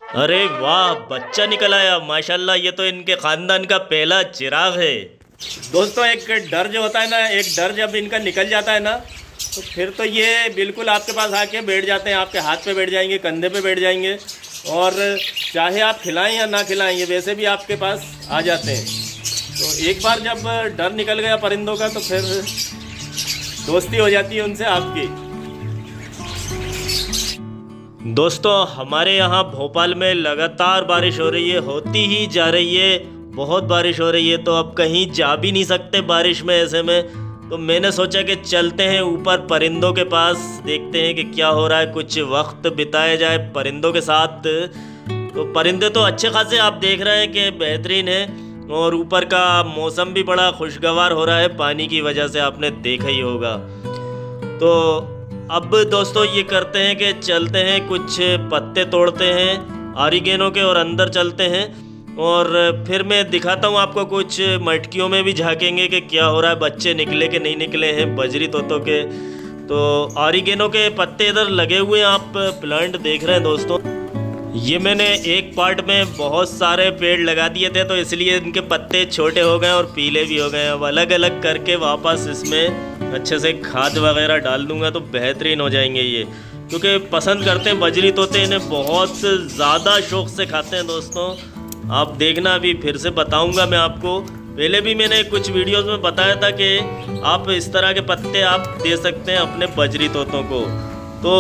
अरे वाह, बच्चा निकल आया माशाल्लाह। ये तो इनके खानदान का पहला चिराग है। दोस्तों, एक डर जो होता है ना, एक डर जब इनका निकल जाता है ना, तो फिर तो ये बिल्कुल आपके पास आके बैठ जाते हैं, आपके हाथ पे बैठ जाएंगे, कंधे पे बैठ जाएंगे, और चाहे आप खिलाएं या ना खिलाएं ये वैसे भी आपके पास आ जाते हैं। तो एक बार जब डर निकल गया परिंदों का तो फिर दोस्ती हो जाती है उनसे आपकी। दोस्तों, हमारे यहाँ भोपाल में लगातार बारिश हो रही है, होती ही जा रही है, बहुत बारिश हो रही है। तो अब कहीं जा भी नहीं सकते बारिश में, ऐसे में तो मैंने सोचा कि चलते हैं ऊपर परिंदों के पास, देखते हैं कि क्या हो रहा है, कुछ वक्त बिताया जाए परिंदों के साथ। तो परिंदे तो अच्छे खासे आप देख रहे हैं कि बेहतरीन है, और ऊपर का मौसम भी बड़ा खुशगवार हो रहा है पानी की वजह से, आपने देखा ही होगा। तो अब दोस्तों ये करते हैं कि चलते हैं, कुछ पत्ते तोड़ते हैं ऑरिगेनो के और अंदर चलते हैं, और फिर मैं दिखाता हूँ आपको। कुछ मटकियों में भी झाँकेंगे कि क्या हो रहा है, बच्चे निकले कि नहीं निकले हैं बजरी तोतों के। तो ऑरिगेनो के पत्ते इधर लगे हुए हैं, आप प्लांट देख रहे हैं दोस्तों। ये मैंने एक पार्ट में बहुत सारे पेड़ लगा दिए थे, तो इसलिए इनके पत्ते छोटे हो गए और पीले भी हो गए। अब अलग अलग करके वापस इसमें अच्छे से खाद वगैरह डाल दूंगा तो बेहतरीन हो जाएंगे ये, क्योंकि पसंद करते हैं बजरी तोते, इन्हें बहुत ज़्यादा शौक़ से खाते हैं दोस्तों। आप देखना, अभी फिर से बताऊंगा मैं आपको। पहले भी मैंने कुछ वीडियोस में बताया था कि आप इस तरह के पत्ते आप दे सकते हैं अपने बजरी तोतों को। तो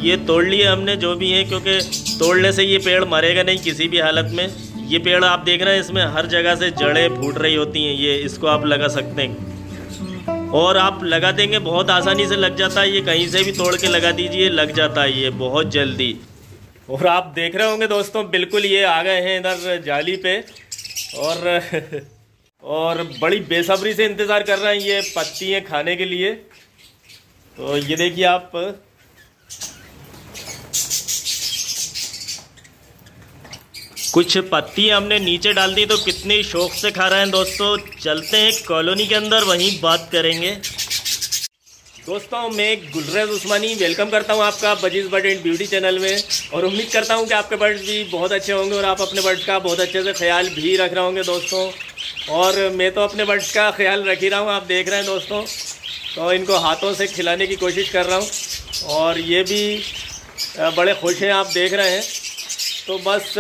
ये तोड़ लिए हमने जो भी है, क्योंकि तोड़ने से ये पेड़ मरेगा नहीं किसी भी हालत में। ये पेड़ आप देख रहे हैं, इसमें हर जगह से जड़ें फूट रही होती हैं, ये इसको आप लगा सकते हैं, और आप लगा देंगे बहुत आसानी से लग जाता है। ये कहीं से भी तोड़ के लगा दीजिए, लग जाता है ये बहुत जल्दी। और आप देख रहे होंगे दोस्तों, बिल्कुल ये आ गए हैं इधर जाली पे, और बड़ी बेसब्री से इंतज़ार कर रहे हैं ये पत्तियाँ खाने के लिए। तो ये देखिए आप, कुछ पत्तियाँ हमने नीचे डाल दी तो कितनी शौक से खा रहे हैं दोस्तों। चलते हैं कॉलोनी के अंदर, वहीं बात करेंगे। दोस्तों, मैं गुलरेज उस्मानी वेलकम करता हूं आपका budgies bird and beauty channel में, और उम्मीद करता हूं कि आपके बर्ड्स भी बहुत अच्छे होंगे और आप अपने बर्ड्स का बहुत अच्छे से ख्याल भी रख रहे होंगे दोस्तों। और मैं तो अपने बर्ड्स का ख्याल रख ही रहा हूँ, आप देख रहे हैं दोस्तों। तो इनको हाथों से खिलाने की कोशिश कर रहा हूँ, और ये भी बड़े खुश हैं, आप देख रहे हैं। तो बस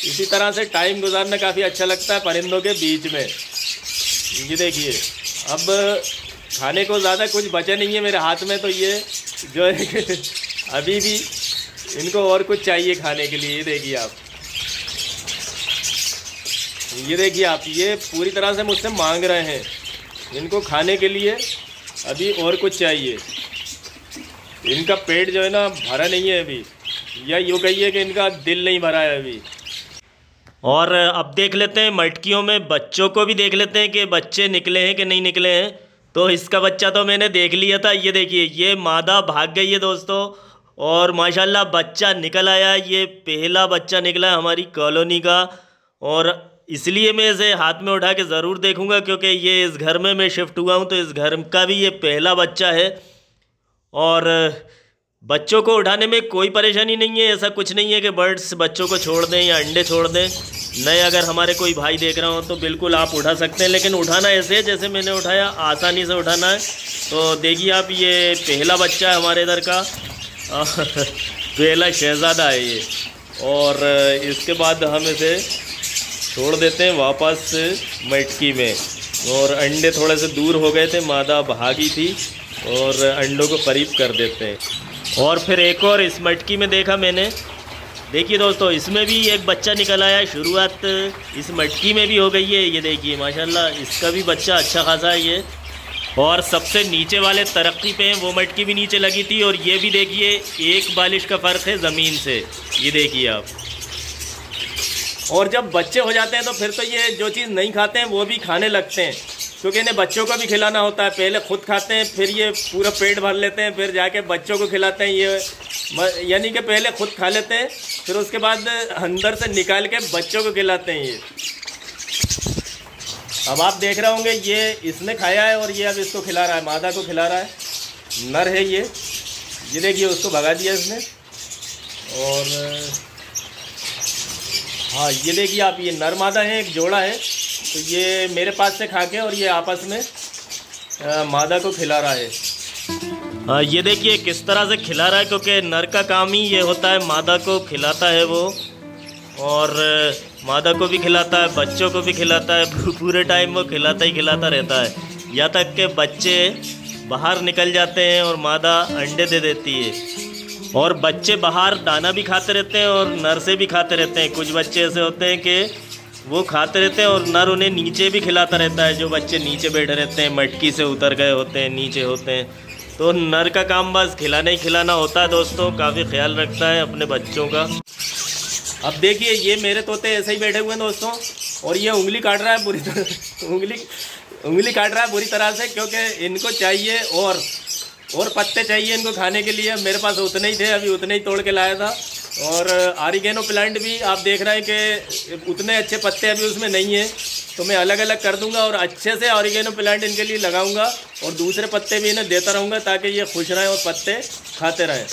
इसी तरह से टाइम गुजारना काफ़ी अच्छा लगता है परिंदों के बीच में। ये देखिए, अब खाने को ज़्यादा कुछ बचा नहीं है मेरे हाथ में, तो ये जो है अभी भी इनको और कुछ चाहिए खाने के लिए। ये देखिए आप, ये देखिए आप, ये पूरी तरह से मुझसे मांग रहे हैं, इनको खाने के लिए अभी और कुछ चाहिए। इनका पेट जो है ना भरा नहीं है अभी, या यूँ कहिए कि इनका दिल नहीं भरा है अभी। और अब देख लेते हैं मटकियों में बच्चों को भी देख लेते हैं कि बच्चे निकले हैं कि नहीं निकले हैं। तो इसका बच्चा तो मैंने देख लिया था, ये देखिए, ये मादा भाग गई है दोस्तों, और माशाल्लाह बच्चा निकल आया। ये पहला बच्चा निकला है हमारी कॉलोनी का, और इसलिए मैं इसे हाथ में उठा के ज़रूर देखूंगा, क्योंकि ये इस घर में मैं शिफ्ट हुआ हूँ, तो इस घर का भी ये पहला बच्चा है। और बच्चों को उठाने में कोई परेशानी नहीं है, ऐसा कुछ नहीं है कि बर्ड्स बच्चों को छोड़ दें या अंडे छोड़ दें। नए अगर हमारे कोई भाई देख रहे हो तो बिल्कुल आप उठा सकते हैं, लेकिन उठाना ऐसे है जैसे मैंने उठाया, आसानी से उठाना है। तो देखिए आप, ये पहला बच्चा है हमारे इधर का, पहला शहज़ादा है ये। और इसके बाद हम इसे छोड़ देते हैं वापस मटकी में, और अंडे थोड़े से दूर हो गए थे, मादा भागी थी, और अंडों को करीब कर देते हैं। और फिर एक और इस मटकी में देखा मैंने, देखिए दोस्तों, इसमें भी एक बच्चा निकल आया। शुरुआत इस मटकी में भी हो गई है, ये देखिए माशाल्लाह, इसका भी बच्चा अच्छा खासा है ये। और सबसे नीचे वाले तरक्की पे हैं, वो मटकी भी नीचे लगी थी, और ये भी देखिए एक बालिश का फ़र्क है ज़मीन से, ये देखिए आप। और जब बच्चे हो जाते हैं तो फिर तो ये जो चीज़ नहीं खाते हैं वो भी खाने लगते हैं, क्योंकि इन्हें बच्चों को भी खिलाना होता है। पहले खुद खाते हैं, फिर ये पूरा पेट भर लेते हैं, फिर जाके बच्चों को खिलाते हैं। ये यानी कि पहले खुद खा लेते हैं, फिर उसके बाद अंदर से निकाल के बच्चों को खिलाते हैं ये। अब आप देख रहे होंगे, ये इसने खाया है और ये अब इसको खिला रहा है, मादा को खिला रहा है। नर है ये देखिए, उसको भगा दिया इसने। और हाँ ये देखिए आप, ये नर मादा है, एक जोड़ा है। तो ये मेरे पास से खा के और ये आपस में मादा को खिला रहा है। हाँ ये देखिए किस तरह से खिला रहा है, क्योंकि नर का काम ही ये होता है, मादा को खिलाता है वो, और मादा को भी खिलाता है, बच्चों को भी खिलाता है। पूरे टाइम वो खिलाता ही खिलाता रहता है, यहाँ तक के बच्चे बाहर निकल जाते हैं और मादा अंडे दे देती है। और बच्चे बाहर दाना भी खाते रहते हैं और नर से भी खाते रहते हैं। कुछ बच्चे ऐसे होते हैं कि वो खाते रहते हैं और नर उन्हें नीचे भी खिलाता रहता है। जो बच्चे नीचे बैठे रहते हैं, मटकी से उतर गए होते हैं, नीचे होते हैं, तो नर का काम बस खिलाना ही खिलाना होता है दोस्तों। काफ़ी ख्याल रखता है अपने बच्चों का। अब देखिए ये मेरे तोते ऐसे ही बैठे हुए हैं दोस्तों, और ये उंगली काट रहा है पूरी तरह, उंगली काट रहा है पूरी तरह से, क्योंकि इनको चाहिए और पत्ते चाहिए इनको खाने के लिए। मेरे पास उतने ही थे, अभी उतने ही तोड़ के लाया था। और ऑरिगेनो प्लांट भी आप देख रहे हैं कि उतने अच्छे पत्ते अभी उसमें नहीं है, तो मैं अलग अलग कर दूंगा और अच्छे से ऑरिगेनो प्लांट इनके लिए लगाऊंगा और दूसरे पत्ते भी इन्हें देता रहूँगा, ताकि ये खुश रहें और पत्ते खाते रहें।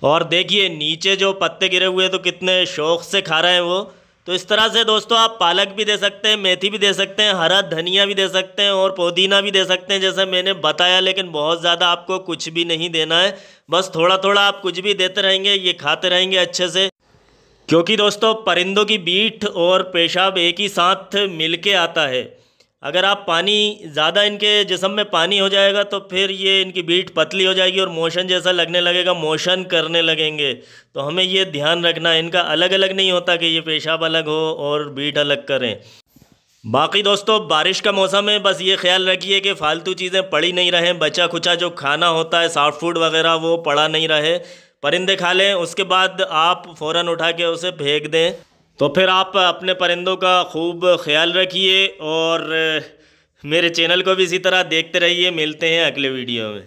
और देखिए नीचे जो पत्ते गिरे हुए हैं तो कितने शौक़ से खा रहे हैं वो। तो इस तरह से दोस्तों आप पालक भी दे सकते हैं, मेथी भी दे सकते हैं, हरा धनिया भी दे सकते हैं और पुदीना भी दे सकते हैं, जैसे मैंने बताया। लेकिन बहुत ज़्यादा आपको कुछ भी नहीं देना है, बस थोड़ा थोड़ा आप कुछ भी देते रहेंगे, ये खाते रहेंगे अच्छे से। क्योंकि दोस्तों परिंदों की बीट और पेशाब एक ही साथ मिल के आता है। अगर आप पानी ज़्यादा, इनके जिस्म में पानी हो जाएगा तो फिर ये इनकी बीट पतली हो जाएगी और मोशन जैसा लगने लगेगा, मोशन करने लगेंगे। तो हमें ये ध्यान रखना है, इनका अलग अलग नहीं होता कि ये पेशाब अलग हो और बीट अलग करें। बाकी दोस्तों बारिश का मौसम है, बस ये ख्याल रखिए कि फालतू चीज़ें पड़ी नहीं रहें। बचा खुचा जो खाना होता है, सॉफ्ट फूड वगैरह, वो पड़ा नहीं रहे, परिंदे खा लें। उसके बाद आप फ़ौरन उठा के उसे फेंक दें। तो फिर आप अपने परिंदों का खूब ख्याल रखिए और मेरे चैनल को भी इसी तरह देखते रहिए। मिलते हैं अगले वीडियो में।